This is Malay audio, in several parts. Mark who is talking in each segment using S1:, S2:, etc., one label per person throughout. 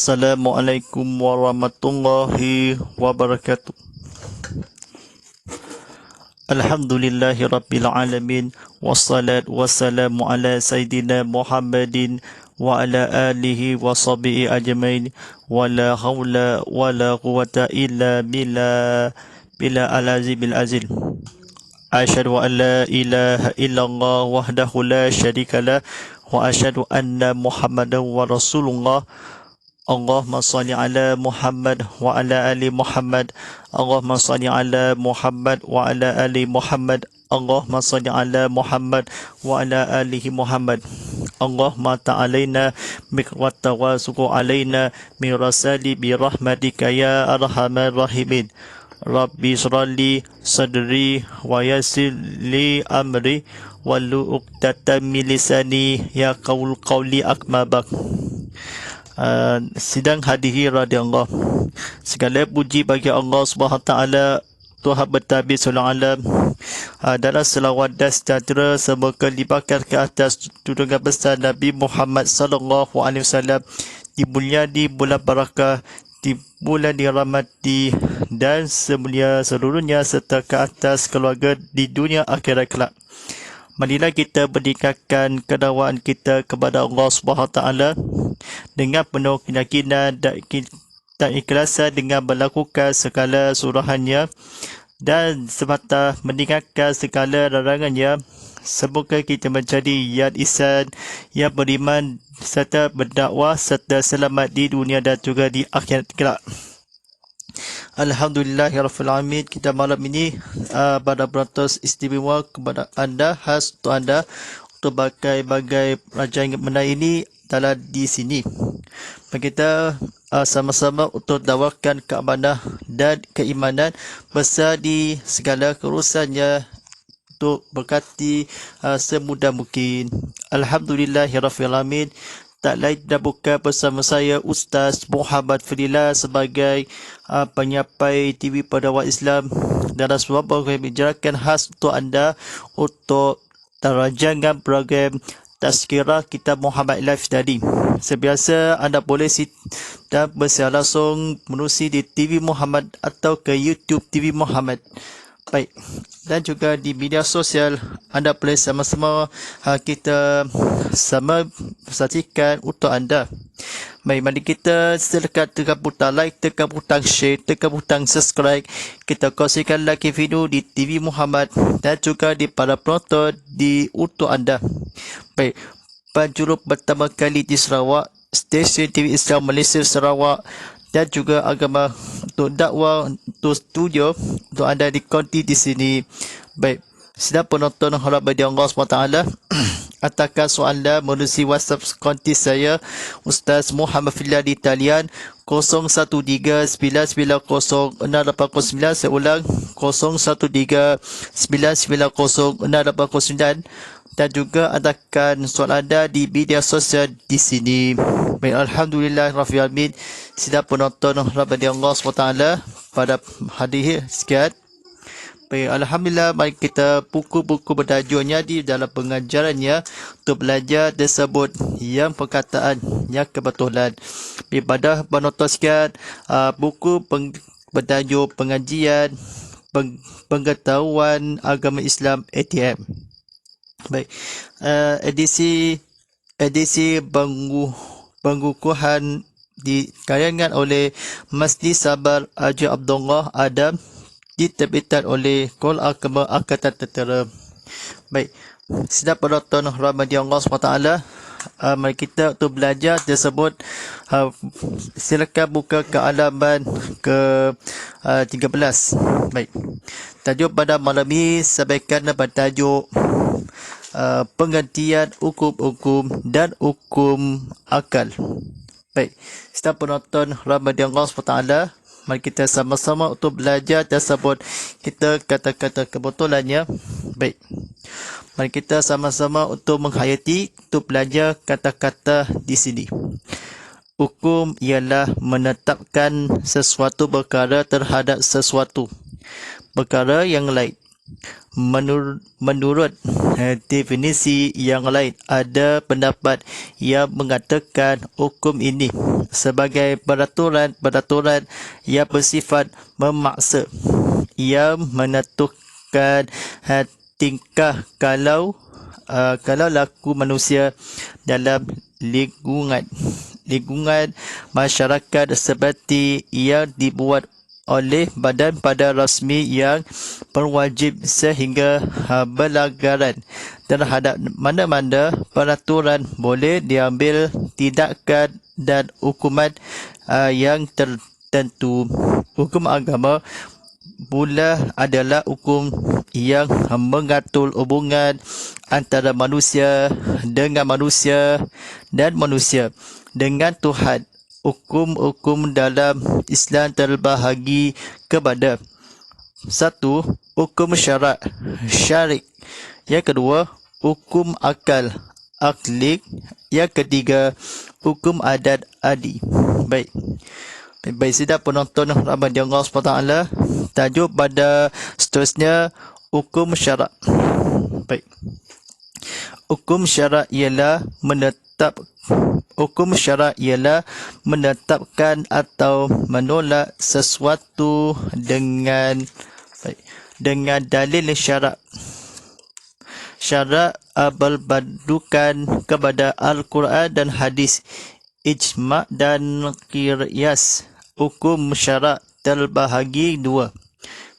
S1: Assalamualaikum warahmatullahi wabarakatuh. Alhamdulillahi rabbil alamin. Wassalatu wassalamu ala sayyidina Muhammadin wa ala alihi wa sahbihi ajmain. Wa la hawla wa la quwata illa bila al-azimil azil. Asyhadu an la ilaha illallah wahdahu la syarika lah wa asyhadu anna Muhammadan wa rasulullah. Allahumma salli ala Muhammad wa ala ali Muhammad. Allahumma salli ala Muhammad wa ala ali Muhammad. Allahumma salli ala Muhammad wa ala alihi Muhammad. Allahumma ta'alaina miqwata wa suku alaina mirasali birahmatika ya arhamar rahimin. Rabbi syrali sadri wa yassir li amri walu uqdatan min lisani ya qawli akmabak. Sidang hadirin radhiyallahu, segala puji bagi Allah Subhanahu taala, Tuhan bertabis seluruh alam. Dalam selawat dan sejahtera semoga limpahkan ke atas junjungan besar Nabi Muhammad sallallahu alaihi wasallam, dimuliakan di bulan barakah, di bulan dirahmati dan semulia seluruhnya, serta ke atas keluarga di dunia akhirat kelak. Marilah kita meningkatkan kedakwaan kita kepada Allah Subhanahu taala dengan penuh keyakinan dan ikhlasan, dengan melakukan segala suruhannya dan semata meninggalkan segala larangannya. Semoga kita menjadi yang ihsan, yang beriman serta berdakwah serta selamat di dunia dan juga di akhirat kelak. Alhamdulillahirabbil alamin. Kita malam ini pada beratus istimewa kepada anda, khas untuk anda, untuk bagai-bagai rajaan menai ini dalam di sini. Kita sama-sama untuk dakwakan keamanan dan keimanan besar di segala kerusakannya, untuk berkati semudah mungkin. Alhamdulillahirabbil alamin. Tak lain dan bukan bersama saya Ustaz Muhammad Fadila sebagai penyampai TV Pendakwah Islam dalam sebuah program bicarakan khas untuk anda, untuk rancangan program Tazkirah Kitab Muhammad Live tadi. Sebiasa anda boleh dan bersiar langsung menerusi di TV Muhammad atau ke YouTube TV Muhammad. Baik, dan juga di media sosial anda boleh sama-sama kita sama saksikan untuk anda. Baik, mari kita silakan tekan butang like, tekan butang share, tekan butang subscribe. Kita kongsikan lagi video di TV Muhammad dan juga di para penonton di untuk anda. Baik, penjuru pertama kali di Sarawak, stesen TV Islam Malaysia Sarawak, dan juga agama untuk dakwah, untuk studio untuk anda dikonti di sini. Baik, sedang penonton harap bagi Allah SWT atakan soalan melalui WhatsApp konti saya Ustaz Muhammad Fadila di talian 0139906809. Saya ulang 0139906809, dan juga adakan soalan anda di media sosial di sini. Baik, alhamdulillah rabbil alamin. Sidang penonton rahmati Allah SWT pada hadir sekian. Baik, alhamdulillah, mari kita buku-buku bertajuknya di dalam pengajarannya untuk belajar tersebut yang perkataan yang kebetulan. Pada penonton sekian, buku bertajuk pengajian pengetahuan agama Islam ATM. Baik, edisi pengukuhan dikaryakan oleh Masjid Sabar Haji Abdullah Adam, diterbitkan oleh Kol Agama Angkatan Tentera. Baik, sedang penonton rahmati Allah SWT, mari kita untuk belajar tersebut. Silakan buka ke halaman ke 13. Baik, tajuk pada malam ini sampaikan bertajuk pengertian hukum-hukum dan hukum akal. Baik, sedang penonton rahmati Allah SWT, mari kita sama-sama untuk belajar tersebut. Kita kata-kata kebetulannya. Baik, mari kita sama-sama untuk menghayati, untuk belajar kata-kata di sini. Hukum ialah menetapkan sesuatu perkara terhadap sesuatu perkara yang lain Menurut definisi yang lain, ada pendapat yang mengatakan hukum ini sebagai peraturan yang bersifat memaksa, yang menentukan tingkah kalau laku manusia dalam lingkungan masyarakat seperti yang dibuat oleh badan-badan rasmi yang berwajib, sehingga pelanggaran terhadap mana-mana peraturan boleh diambil tindakan dan hukuman yang tertentu. Hukum agama pula adalah hukum yang mengatur hubungan antara manusia dengan manusia dan manusia dengan Tuhan. Hukum-hukum dalam Islam terbahagi kepada: 1. Hukum syarik. Yang kedua, hukum akli. Yang ketiga, hukum adat adi. Baik, sidang penonton rahmat Allah SWT, tajuk pada seterusnya hukum syarak. Baik, hukum syarak ialah menetapkan atau menolak sesuatu dengan dalil syarak. Syarak berpandukan kepada Al-Quran dan hadis, ijma' dan qiyas. Hukum syarak terbahagi dua.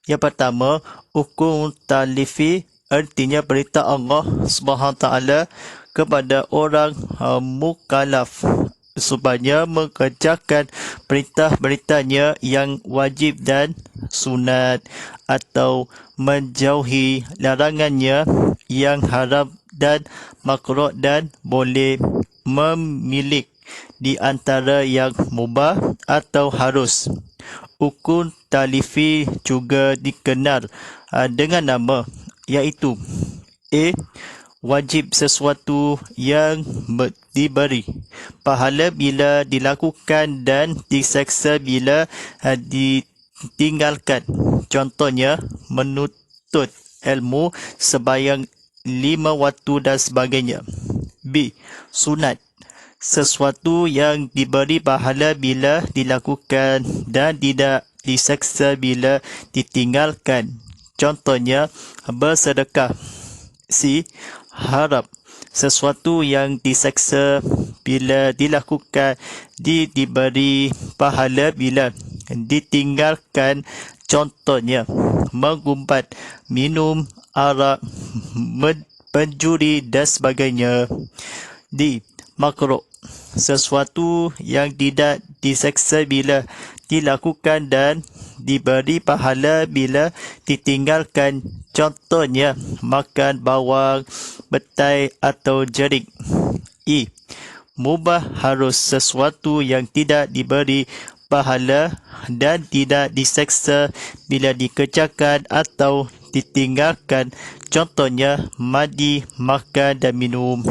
S1: Yang pertama, hukum talifi, artinya perintah Allah SWT kepada orang mukallaf supaya mengerjakan perintah-perintahnya yang wajib dan sunat, atau menjauhi larangannya yang haram dan makruh, dan boleh memilih di antara yang mubah atau harus. Hukum talifi juga dikenal dengan nama, iaitu A. Wajib sesuatu yang diberi pahala bila dilakukan dan diseksa bila ditinggalkan. Contohnya, menuntut ilmu, sembahyang 5 waktu dan sebagainya. B. Sunat. Sesuatu yang diberi pahala bila dilakukan dan tidak diseksa bila ditinggalkan. Contohnya, bersedekah. C. Haram. Sesuatu yang diseksa bila dilakukan, diberi pahala bila ditinggalkan. Contohnya, mengumpat, minum arak, penjuri dan sebagainya. D. Makruh. Sesuatu yang tidak diseksa bila dilakukan dan diberi pahala bila ditinggalkan. Contohnya, makan bawang, betai atau jerik. E. Mubah harus. Sesuatu yang tidak diberi pahala dan tidak diseksa bila dikerjakan atau ditinggalkan. Contohnya, mandi, makan dan minum.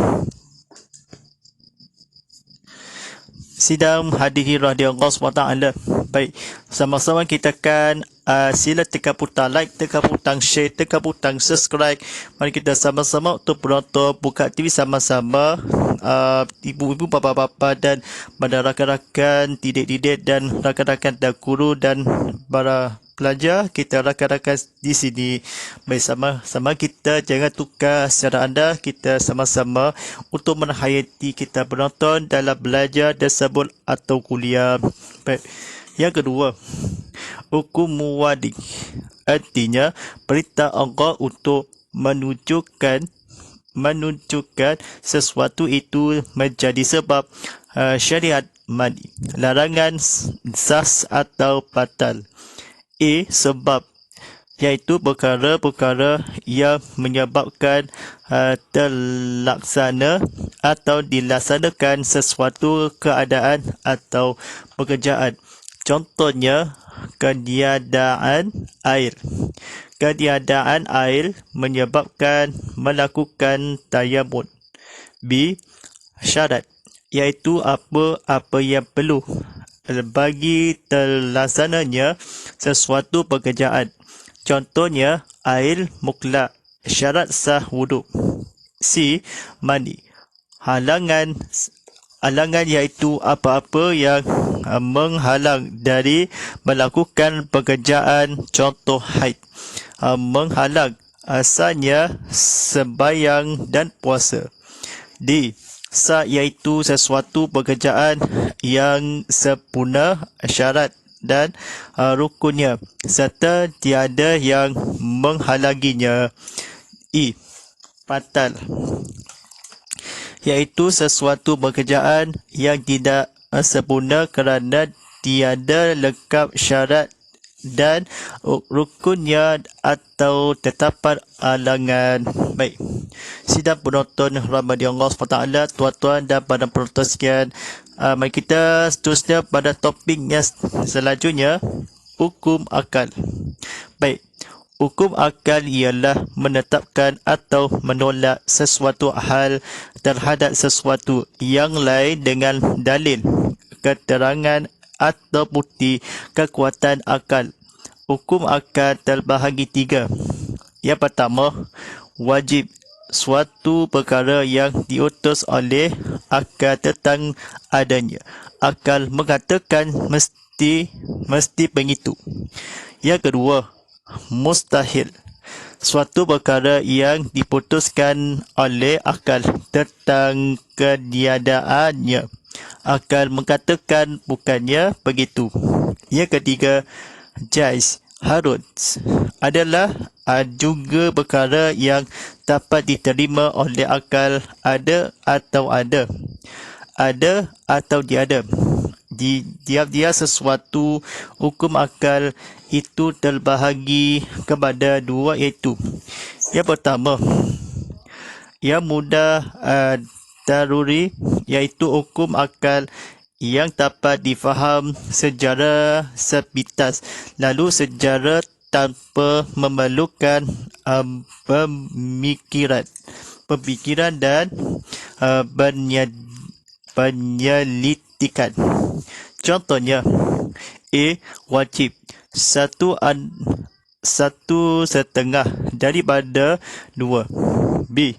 S1: Sidang hadirin radhiyallahu SWT. Baik, sama-sama kita akan sila tekan butang like, tekan butang share, tekan butang subscribe. Mari kita sama-sama untuk penonton buka TV sama-sama, ibu-ibu, bapa-bapa dan pada rakan-rakan didik-didik dan rakan-rakan dan guru dan para pelajar kita, rakan-rakan di sini. Baik, sama-sama kita jangan tukar secara anda, kita sama-sama untuk menghayati kita penonton dalam belajar tersebut atau kuliah. Baik, yang kedua, hukum muwadi, artinya perintah Allah untuk menunjukkan sesuatu itu menjadi sebab syariat mandi, larangan sah atau batal. A. Sebab, iaitu perkara-perkara yang menyebabkan terlaksana atau dilaksanakan sesuatu keadaan atau pekerjaan. Contohnya, ketiadaan air. Ketiadaan air menyebabkan melakukan tayamum. B. Syarat, iaitu apa-apa yang perlu bagi terlaksananya sesuatu pekerjaan. Contohnya, air mutlak, syarat sah wuduk. C. Mani. Halangan iaitu apa-apa yang menghalang dari melakukan pekerjaan, contoh haid. Menghalang asalnya sembahyang dan puasa. D. Sah iaitu sesuatu pekerjaan yang sempurna syarat dan rukunnya serta tiada yang menghalanginya. E. Batal iaitu sesuatu pekerjaan yang tidak sempurna kerana tiada lengkap syarat dan rukunnya atau tetapan halangan. Baik, sidang penonton rahmati Allah SWT, tuan-tuan dan para penonton sekalian, mari kita seterusnya pada topik yang selanjutnya, hukum akal. Baik, hukum akal ialah menetapkan atau menolak sesuatu hal terhadap sesuatu yang lain dengan dalil, keterangan atau bukti kekuatan akal. Hukum akal terbahagi 3. Yang pertama, wajib, suatu perkara yang diutus oleh akal tentang adanya. Akal mengatakan mesti begitu. Yang kedua, mustahil, suatu perkara yang diputuskan oleh akal tentang ketiadaannya. Akal mengatakan bukannya begitu. Yang ketiga, jaiz, harus, adalah juga perkara yang dapat diterima oleh akal, ada atau tiada. Dia sesuatu hukum akal itu terbahagi kepada 2, iaitu yang pertama, yang mudah daruri, iaitu hukum akal yang dapat difaham secara sepintas, lalu secara tanpa memerlukan pemikiran dan penyelidikan. Contohnya, A. Wajib, satu setengah daripada 2. B.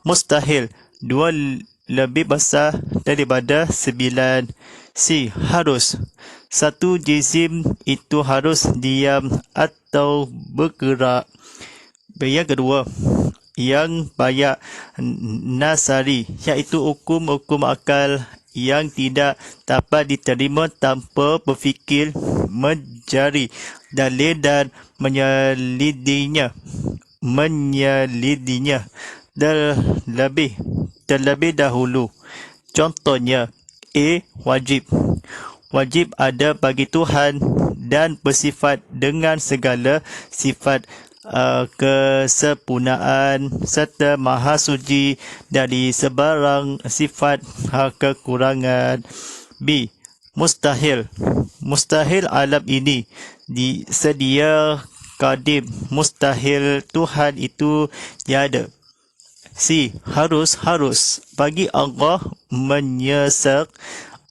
S1: Mustahil, 2 lebih besar daripada 9. C. Harus, satu jisim itu harus diam atau bergerak. Yang kedua, yang banyak nasari, iaitu hukum-hukum akal yang tidak dapat diterima tanpa berfikir, mencari dalil dan menyelidikinya terlebih dahulu. Contohnya, A. Wajib, wajib ada bagi Tuhan dan bersifat dengan segala sifat kesempurnaan serta maha suci dari sebarang sifat kekurangan. B. Mustahil, mustahil alam ini disedia kadim, mustahil Tuhan itu tiada. C. Harus, bagi Allah menyesak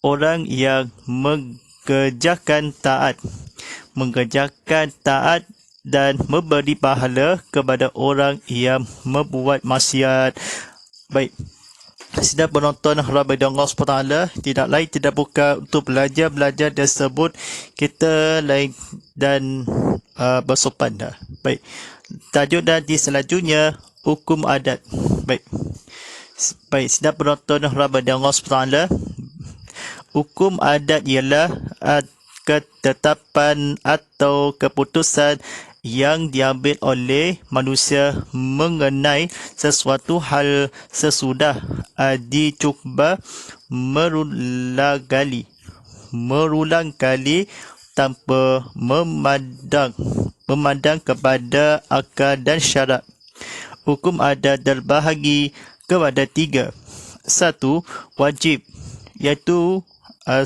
S1: orang yang mengerjakan taat dan memberi pahala kepada orang yang membuat maksiat. Baik, sidang penonton rahmati Allah SWT, tidak lain tidak bukan untuk belajar tersebut kita lain dan bersopan dah. Baik, tajuk nanti selanjutnya hukum adat. Baik, sidang penonton rahmati Allah SWT, hukum adat ialah ketetapan atau keputusan yang diambil oleh manusia mengenai sesuatu hal sesudah dicuba berulang kali tanpa memandang kepada akal dan syarak. Hukum adat terbahagi kepada 3. 1. Wajib, iaitu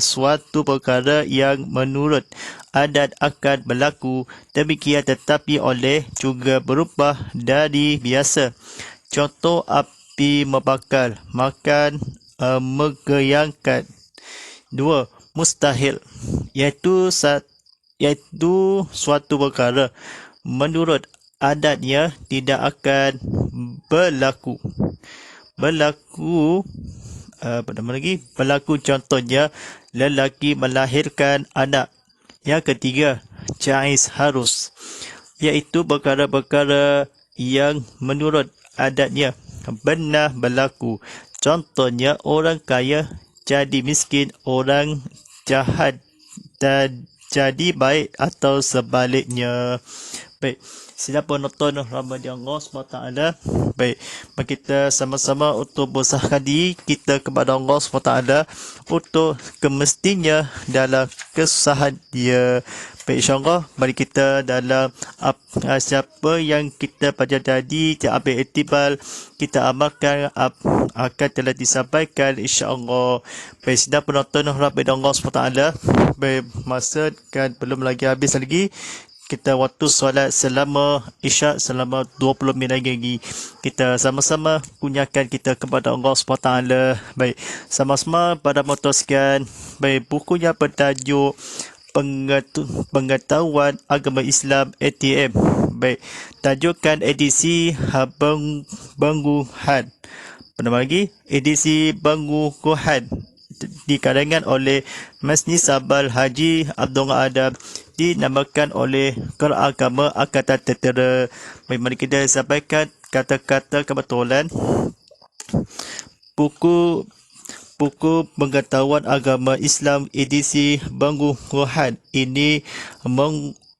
S1: suatu perkara yang menurut adat akan berlaku demikian tetapi oleh juga berubah dari biasa. Contoh, api membakar, makan menggoyangkan. 2. Mustahil, iaitu suatu perkara menurut adatnya tidak akan berlaku. Berlaku contohnya lelaki melahirkan anak. Yang ketiga, jaiz harus, iaitu perkara-perkara yang menurut adatnya benar berlaku. Contohnya orang kaya jadi miskin, orang jahat dan jadi baik atau sebaliknya. Baik, sila penonton Ramadan Allah SWT. Baik, mari kita sama-sama untuk berusahakan diri kita kepada Allah SWT untuk kemestinya dalam kesusahan dia. Baik, insyaAllah mari kita dalam siapa yang kita pada tadi ambil iktibar, kita amalkan akan telah disampaikan insyaAllah. Baik, sedang penonton Ramadan Allah SWT. Baik, masa kan belum lagi habis lagi. Kita waktu solat selama Isyak selama 20 minit lagi. Kita sama-sama kunyakan kita kepada Allah SWT. Baik, sama-sama pada memutuskan. Baik, bukunya bertajuk Pengetahuan Agama Islam ATM. Baik, tajukan edisi Bangguhan. Nama lagi, edisi Bangguhan dikarangan oleh Masni Sabal Haji Abdullah Adam, dinamakan oleh Qur'an Agama Angkatan Tentera. Mari kita sampaikan kata-kata kebetulan. Buku Pengetahuan Agama Islam edisi Bangguhan ini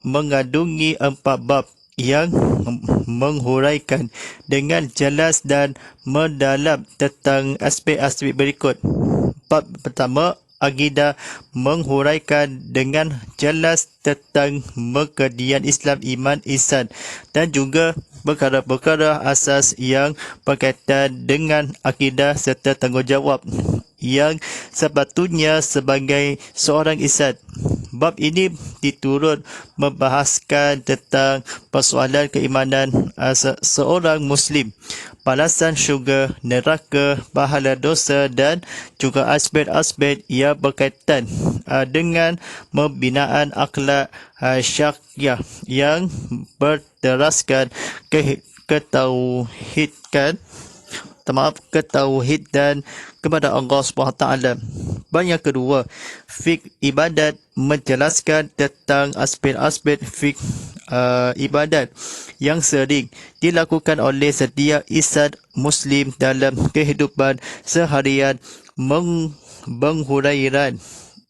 S1: mengandungi 4 bab yang menghuraikan dengan jelas dan mendalam tentang aspek-aspek berikut. Bab pertama, akidah, menghuraikan dengan jelas tentang kemudian Islam, iman, ihsan dan juga perkara-perkara asas yang berkaitan dengan akidah serta tanggungjawab yang sepatutnya sebagai seorang insan. Bab ini diturut membahaskan tentang persoalan keimanan seorang Muslim, balasan syurga, neraka, pahala dosa dan juga aspek-aspek yang berkaitan dengan pembinaan akhlak syariah yang berteraskan ketauhidan kepada Allah SWT. Yang kedua, fiqh ibadat, menjelaskan tentang aspek-aspek fiqh ibadat yang sering dilakukan oleh setiap insan Muslim dalam kehidupan seharian, penghuraian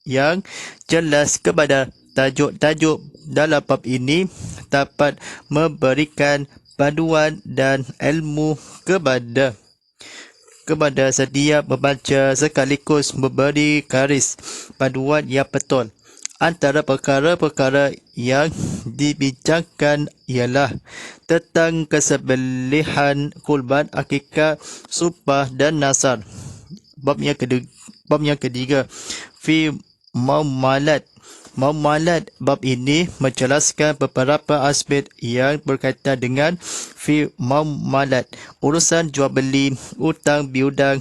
S1: yang jelas kepada tajuk-tajuk dalam bab ini dapat memberikan panduan dan ilmu kepada setiap membaca sekaligus memberi garis panduan yang betul. Antara perkara-perkara yang dibincangkan ialah tentang kesembelihan kurban, akikah, sumpah dan nazar. Bab yang ketiga, fi muamalat. Bab ini menjelaskan beberapa aspek yang berkaitan dengan fi muamalat, urusan jual beli, utang piutang,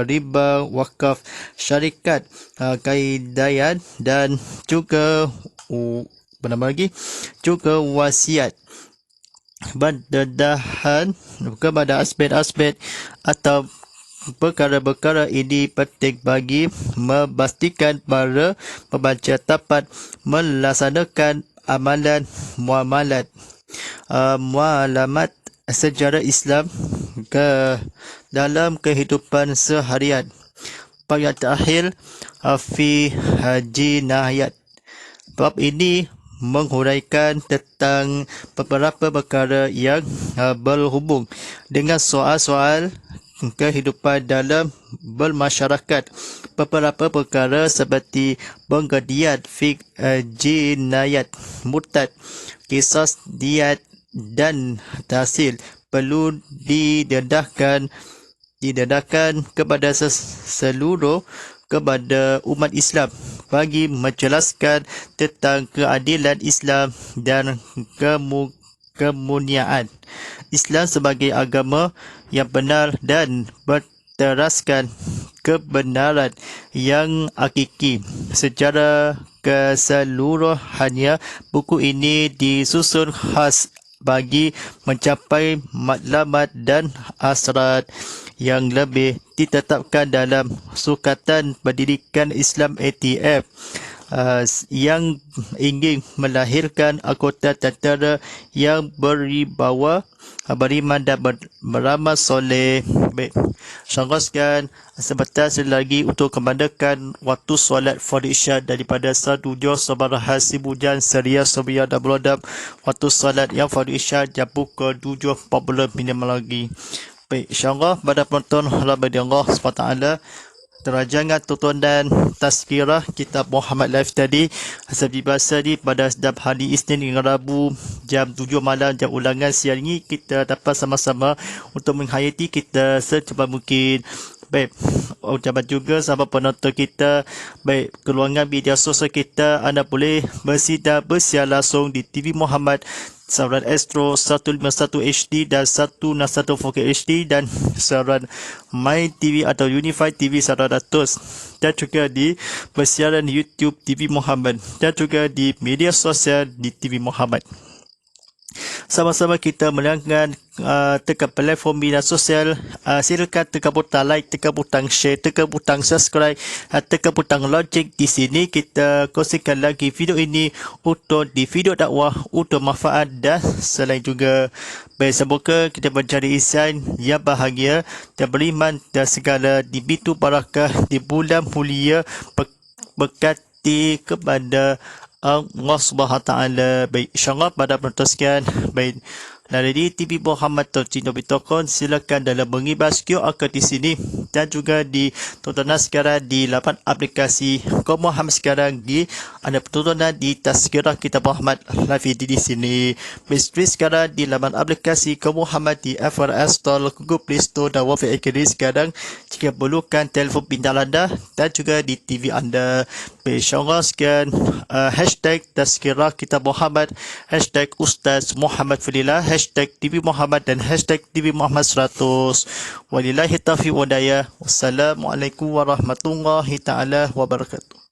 S1: riba, wakaf, syarikat, kaidayan dan juga juga wasiat. Berdedahan kepada aspek-aspek atau perkara-perkara ini penting bagi memastikan para pembaca dapat melaksanakan amalan muamalat sejarah Islam dalam kehidupan seharian. Yang terakhir, fi jinayat. Bab ini menghuraikan tentang beberapa perkara yang berhubung dengan soal-soal kehidupan dalam bermasyarakat. Beberapa perkara seperti penggedian, fiqh jinayat, murtad, kisas, diat dan tahsil perlu didedahkan kepada seluruh kepada umat Islam bagi menjelaskan tentang keadilan Islam dan kemuliaan Islam sebagai agama yang benar dan berteraskan kebenaran yang hakiki secara keseluruhannya. Buku ini disusun khas bagi mencapai matlamat dan hasrat yang lebih ditetapkan dalam Sukatan Pendidikan Islam ATF yang ingin melahirkan anggota tentera yang beriman dan beramal soleh. Baik, syaraskan sebentar lagi untuk kemandakan waktu solat Fardhu Isya daripada 1 Juz Sabaraha Sibujan Seria Sobia dan Berodam. Waktu solat yang Fardhu Isya jam pukul 7.40 minimal lagi. Baik, insyaAllah pada penonton rahmati Allah SWT, terajangan tontonan tazkirah kitab Muhammad Live tadi seperti biasa ni pada setiap hari Isnin hingga Rabu jam 7 malam, jam ulangan siang ni kita dapat sama-sama untuk menghayati kita secepat mungkin. Baik, ucapan juga sahabat penonton kita, baik keluangan media sosial kita, anda boleh bersiar langsung di TV Muhammad saluran Astro 151 HD dan 161 4K HD dan saluran My TV atau Unified TV 100 dan juga di persiaran YouTube TV Muhammad dan juga di media sosial di TV Muhammad. Sama-sama kita melanggan tekan platform media sosial. Silakan tekan butang like, tekan butang share, tekan butang subscribe, tekan butang lonceng. Di sini kita kongsikan lagi video ini untuk di video dakwah untuk manfaat dan selain juga. Baik, semoga kita mencari insan yang bahagia dan beriman dan segala dibintu barakah di bulan mulia berkati kepada Allah Subhanahu Taala. Baik, insyaAllah pada penonton sekian. Baik, dari TV Muhammad Taucino Bitokon, silakan dalam mengibas QR code di sini dan juga di tontonan sekarang di laman aplikasi Kaum Muhammad sekarang di anda tontonan di tazkirah kitab Muhammad Live di sini. Misteri sekarang di laman aplikasi Kaum Muhammad di Apple Store, Google Play Store dan Wafi Akademi sekarang jika perlukan telefon pintar anda dan juga di TV anda. InsyaAllah sekian. Hashtag tazkirah kitab Muhammad, hashtag Ustaz Muhammad Fadilah, hashtag TV Muhammad dan hashtag TV Muhammad 100. Walillahi taufiq wa hidayah. Wassalamualaikum warahmatullahi taala wabarakatuh.